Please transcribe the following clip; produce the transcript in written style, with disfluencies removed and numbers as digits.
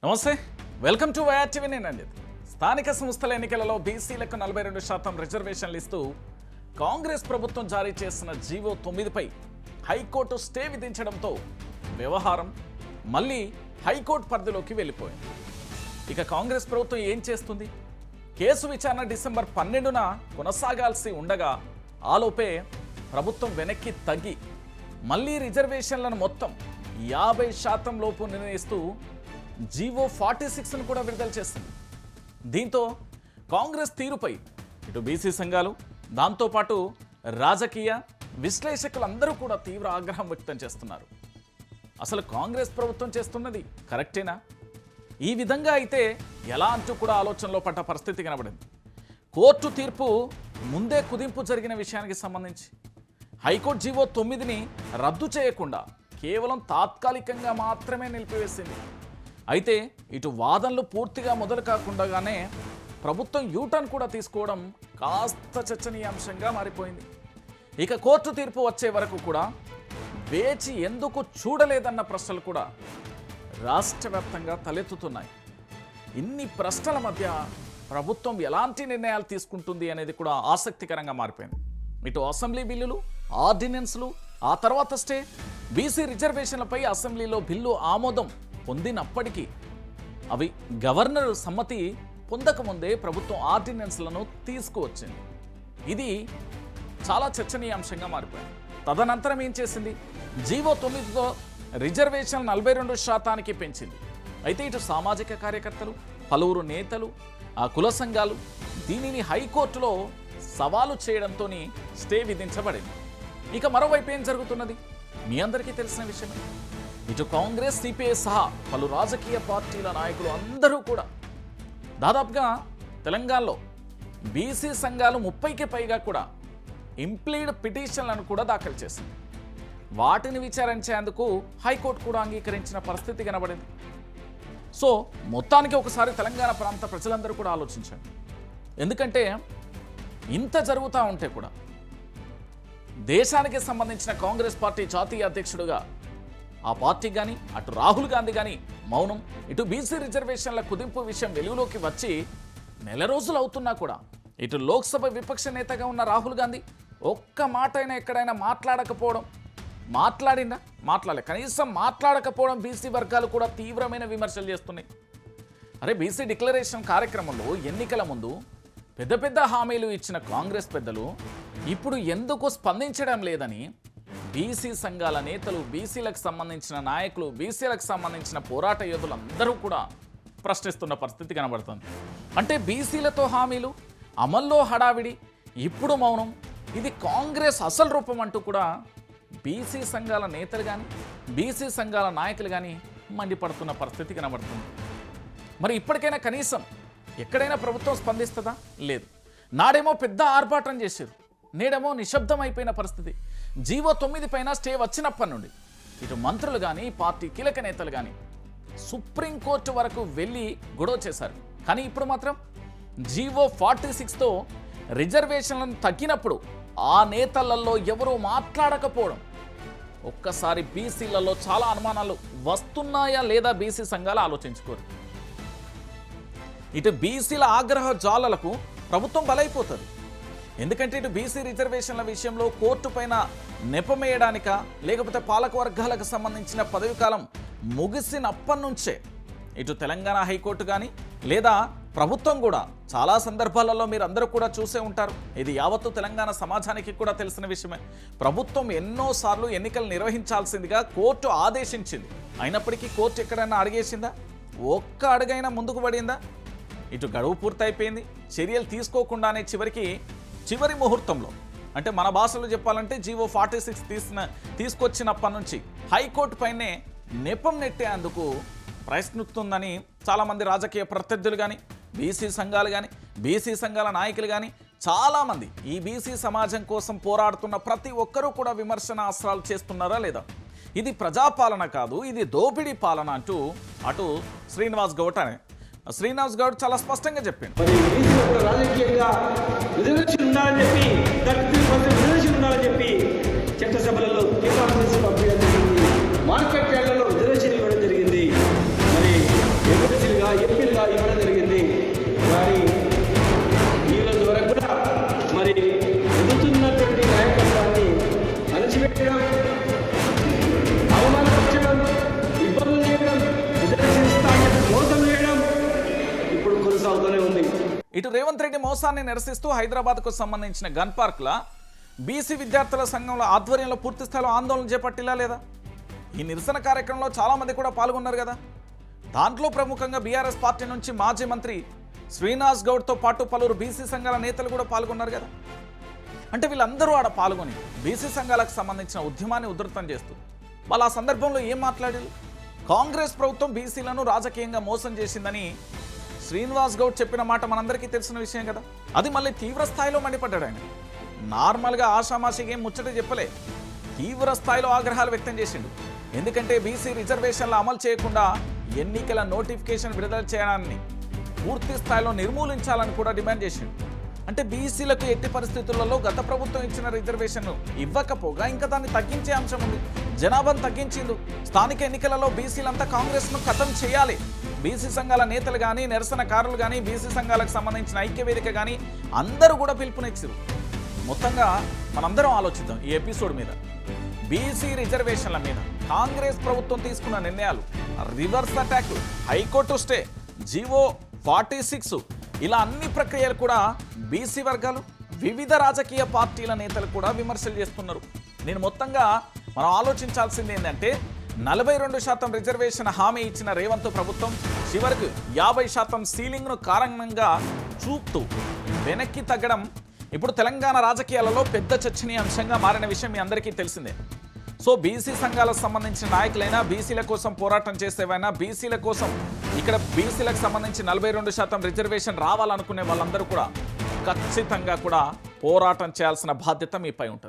నమస్తే, welcome to YRTV. నేను అంజిత్. స్థానిక సంస్థల ఎన్నికలలో బీసీలకు 42% రిజర్వేషన్లు ఇస్తూ కాంగ్రెస్ ప్రభుత్వం జారీ చేసిన జీవో 9పై హైకోర్టు స్టే విధించడంతో వ్యవహారం మళ్ళీ హైకోర్టు పరిధిలోకి వెళ్ళిపోయింది. ఇక కాంగ్రెస్ ప్రభుత్వం ఏం చేస్తుంది? కేసు విచారణ డిసెంబర్ 12న కొనసాగాల్సి ఉండగా ఆలోపే ప్రభుత్వం వెనక్కి తగ్గి మళ్ళీ రిజర్వేషన్లను మొత్తం 50% లోపు నిర్ణయిస్తూ జీవో 46ను కూడా విడుదల చేస్తుంది. దీంతో కాంగ్రెస్ తీరుపై ఇటు బీసీ సంఘాలు, దాంతోపాటు రాజకీయ విశ్లేషకులందరూ కూడా తీవ్ర ఆగ్రహం వ్యక్తం చేస్తున్నారు. అసలు కాంగ్రెస్ ప్రభుత్వం చేస్తున్నది కరెక్టేనా? ఈ విధంగా అయితే ఎలా అంటూ కూడా ఆలోచనలో పడ్డ పరిస్థితి కనబడింది. కోర్టు తీర్పు ముందే కుదింపు జరిగిన విషయానికి సంబంధించి హైకోర్టు జీవో 9ని రద్దు చేయకుండా కేవలం తాత్కాలికంగా మాత్రమే నిలిపివేసింది. అయితే ఇటు వాదనలు పూర్తిగా మొదలు కాకుండానే ప్రభుత్వం యూటర్న్ కూడా తీసుకోవడం కాస్త చర్చనీయాంశంగా మారిపోయింది. ఇక కోర్టు తీర్పు వచ్చే వరకు కూడా వేచి ఎందుకు చూడలేదన్న ప్రశ్నలు కూడా రాష్ట్ర వ్యాప్తంగా తలెత్తుతున్నాయి. ఇన్ని ప్రశ్నల మధ్య ప్రభుత్వం ఎలాంటి నిర్ణయాలు తీసుకుంటుంది అనేది కూడా ఆసక్తికరంగా మారిపోయింది. ఇటు అసెంబ్లీ బిల్లులు, ఆర్డినెన్స్లు, ఆ తర్వాత స్టే, బీసీ రిజర్వేషన్లపై అసెంబ్లీలో బిల్లు ఆమోదం పొందినప్పటికీ అవి గవర్నర్ సమ్మతి పొందకముందే ప్రభుత్వం ఆర్డినెన్స్లను తీసుకువచ్చింది. ఇది చాలా చర్చనీయాంశంగా మారిపోయింది. తదనంతరం ఏం చేసింది? జీవో 9తో రిజర్వేషన్ 42% పెంచింది. అయితే ఇటు సామాజిక కార్యకర్తలు, పలువురు నేతలు, ఆ కుల సంఘాలు దీనిని హైకోర్టులో సవాలు చేయడంతో స్టే విధించబడింది. ఇక మరోవైపు ఏం జరుగుతున్నది మీ అందరికీ తెలిసిన విషయమే. ఇటు కాంగ్రెస్, సిపిఐ సహా పలు రాజకీయ పార్టీల నాయకులు అందరూ కూడా దాదాపుగా తెలంగాణలో బీసీ సంఘాలు 30కి పైగా కూడా ఇంప్లీడ్ పిటిషన్లను కూడా దాఖలు చేసింది. వాటిని విచారించేందుకు హైకోర్టు కూడా అంగీకరించిన పరిస్థితి కనబడింది. సో మొత్తానికి ఒకసారి తెలంగాణ ప్రాంత ప్రజలందరూ కూడా ఆలోచించండి. ఎందుకంటే ఇంత జరుగుతూ ఉంటే కూడా దేశానికి సంబంధించిన కాంగ్రెస్ పార్టీ జాతీయ అధ్యక్షుడుగా ఆ పార్టీ కానీ, అటు రాహుల్ గాంధీ కానీ మౌనం, ఇటు బీసీ రిజర్వేషన్ల కుదింపు విషయం వెలుగులోకి వచ్చి నెల రోజులు అవుతున్నా కూడా ఇటు లోక్సభ విపక్ష నేతగా ఉన్న రాహుల్ గాంధీ ఒక్క మాట అయినా ఎక్కడైనా మాట్లాడకపోవడం, మాట్లాడలే, కనీసం మాట్లాడకపోవడం బీసీ వర్గాలు కూడా తీవ్రమైన విమర్శలు చేస్తున్నాయి. అరే, బీసీ డిక్లరేషన్ కార్యక్రమంలో ఎన్నికల ముందు పెద్ద పెద్ద హామీలు ఇచ్చిన కాంగ్రెస్ పెద్దలు ఇప్పుడు ఎందుకు స్పందించడం లేదని బీసీ సంఘాల నేతలు, బీసీలకు సంబంధించిన నాయకులు, బీసీలకు సంబంధించిన పోరాట యోధులందరూ కూడా ప్రశ్నిస్తున్న పరిస్థితి కనబడుతుంది. అంటే బీసీలతో హామీలు, అమల్లో హడావిడి, ఇప్పుడు మౌనం, ఇది కాంగ్రెస్ అసలు రూపం అంటూ కూడా బీసీ సంఘాల నేతలు కానీ, బీసీ సంఘాల నాయకులు కానీ మండిపడుతున్న పరిస్థితి కనబడుతుంది. మరి ఇప్పటికైనా కనీసం ఎక్కడైనా ప్రభుత్వం స్పందిస్తుందా? లేదు. నాడేమో పెద్ద ఆర్భాటం చేశారు, నేడేమో నిశ్శబ్దం అయిపోయిన పరిస్థితి. జీవో 9 పైన స్టే వచ్చినప్పటి నుండి ఇటు మంత్రులు కానీ, పార్టీ కీలక నేతలు కానీ సుప్రీంకోర్టు వరకు వెళ్ళి గొడవ చేశారు. కానీ ఇప్పుడు మాత్రం జీవో 46తో రిజర్వేషన్లను తగ్గినప్పుడు ఆ నేతలలో ఎవరూ మాట్లాడకపోవడం ఒక్కసారి బీసీలలో చాలా అనుమానాలు వస్తున్నాయా లేదా బీసీ సంఘాలు ఆలోచించుకోరు. ఇటు బీసీల ఆగ్రహ జ్వాలలకు ప్రభుత్వం బలైపోతుంది. ఎందుకంటే ఇటు బీసీ రిజర్వేషన్ల విషయంలో కోర్టు పైన నెపమేయడానిక, లేకపోతే పాలక వర్గాలకు సంబంధించిన పదవి కాలం ముగిసినప్పటి నుంచే ఇటు తెలంగాణ హైకోర్టు కానీ, లేదా ప్రభుత్వం కూడా చాలా సందర్భాలలో మీరు అందరూ కూడా చూసే ఉంటారు, ఇది యావత్తు తెలంగాణ సమాజానికి కూడా తెలిసిన విషయమే. ప్రభుత్వం ఎన్నోసార్లు ఎన్నికలు నిర్వహించాల్సిందిగా కోర్టు ఆదేశించింది. అయినప్పటికీ కోర్టు ఎక్కడైనా అడిగేసిందా? ఒక్క అడుగైనా ముందుకు పడిందా? ఇటు గడువు పూర్తయిపోయింది, చర్యలు తీసుకోకుండానే చివరి ముహూర్తంలో, అంటే మన భాషలో చెప్పాలంటే జీవో 46 తీసుకొచ్చినప్పటి నుంచి హైకోర్టు పైనే నెపం నెట్టేందుకు ప్రయత్నిస్తుందని చాలామంది రాజకీయ ప్రత్యర్థులు కానీ, బీసీ సంఘాలు కానీ, బీసీ సంఘాల నాయకులు కానీ చాలామంది ఈ బీసీ సమాజం కోసం పోరాడుతున్న ప్రతి ఒక్కరూ కూడా విమర్శన అస్త్రాలు చేస్తున్నారా లేదా? ఇది ప్రజాపాలన కాదు, ఇది దోపిడీ పాలన అంటూ అటు శ్రీనివాస్ గౌడ్ చాలా స్పష్టంగా చెప్పిండు. రాజకీయంగా రిజర్వేషన్ ఉండాలని చెప్పి, 33% రిజర్వేషన్ ఉండాలని చెప్పి చట్టసభలలో తీర్మానం చేసి పంపించడం జరిగింది. మార్కెట్ యార్డ్లలో రిజర్వేషన్ ఇవ్వడం జరిగింది. మరి కొనసాగుతూనే ఉంది. ఇటు రేవంత్ రెడ్డి మోసాన్ని నిరసిస్తూ హైదరాబాద్కు సంబంధించిన గన్ పార్క్ల బీసీ విద్యార్థుల సంఘంలో ఆధ్వర్యంలో పూర్తి స్థాయిలో ఆందోళన చేపట్టిలా లేదా? ఈ నిరసన కార్యక్రమంలో చాలామంది కూడా పాల్గొన్నారు కదా. దాంట్లో ప్రముఖంగా బీఆర్ఎస్ పార్టీ నుంచి మాజీ మంత్రి శ్రీనివాస్ గౌడ్తో పాటు పలువురు బీసీ సంఘాల నేతలు కూడా పాల్గొన్నారు కదా. అంటే వీళ్ళందరూ ఆడ పాల్గొని బీసీ సంఘాలకు సంబంధించిన ఉద్యమాన్ని ఉధృతం చేస్తూ వాళ్ళు ఆ సందర్భంలో ఏం మాట్లాడారు? కాంగ్రెస్ ప్రభుత్వం బీసీలను రాజకీయంగా మోసం చేసిందని శ్రీనివాస్ గౌడ్ చెప్పిన మాట మనందరికీ తెలిసిన విషయం కదా. అది మళ్ళీ తీవ్ర స్థాయిలో మండిపడ్డాడు ఆయన. నార్మల్గా ఆషామాషిగా ఏం ముచ్చట చెప్పలే, తీవ్ర స్థాయిలో ఆగ్రహాలు వ్యక్తం చేసిండు. ఎందుకంటే బీసీ రిజర్వేషన్ల అమలు చేయకుండా ఎన్నికల నోటిఫికేషన్ విడుదల చేయడాన్ని పూర్తి స్థాయిలో నిర్మూలించాలని కూడా డిమాండ్ చేసిండు. అంటే బీసీలకు ఎట్టి పరిస్థితులలో గత ప్రభుత్వం ఇచ్చిన రిజర్వేషన్ను ఇవ్వకపోగా ఇంకా దాన్ని తగ్గించే అంశం ఉంది. జనాభాను తగ్గించిండు. స్థానిక ఎన్నికలలో బీసీలంతా కాంగ్రెస్ను ఖతం చేయాలి. బీసీ సంఘాల నేతలు కానీ, నిరసనకారులు కానీ, బీసీ సంఘాలకు సంబంధించిన ఐక్యవేదిక కానీ అందరూ కూడా పిలుపునిచ్చారు. మొత్తంగా మనందరం ఆలోచిద్దాం ఈ ఎపిసోడ్ మీద. బీసీ రిజర్వేషన్ల మీద కాంగ్రెస్ ప్రభుత్వం తీసుకున్న నిర్ణయాలు, reverse attack, high court stay, GO 46 ఇలా అన్ని ప్రక్రియలు కూడా బీసీ వర్గాలు, వివిధ రాజకీయ పార్టీల నేతలు కూడా విమర్శలు చేస్తున్నారు. నేను మొత్తంగా మనం ఆలోచించాల్సింది ఏంటంటే 42% రిజర్వేషన్ హామీ ఇచ్చిన రేవంత్ ప్రభుత్వం చివరికి 50% సీలింగ్ను కారణంగా చూపుతూ వెనక్కి తగ్గడం ఇప్పుడు తెలంగాణ రాజకీయాలలో పెద్ద చర్చనీయాంశంగా మారిన విషయం మీ అందరికీ తెలిసిందే. సో బీసీ సంఘాలకు సంబంధించిన నాయకులైనా, బీసీల కోసం పోరాటం చేసేవైనా, బీసీల కోసం ఇక్కడ బీసీలకు సంబంధించి 42% రిజర్వేషన్ రావాలనుకునే వాళ్ళందరూ కూడా ఖచ్చితంగా కూడా పోరాటం చేయాల్సిన బాధ్యత మీపై ఉంటుంది.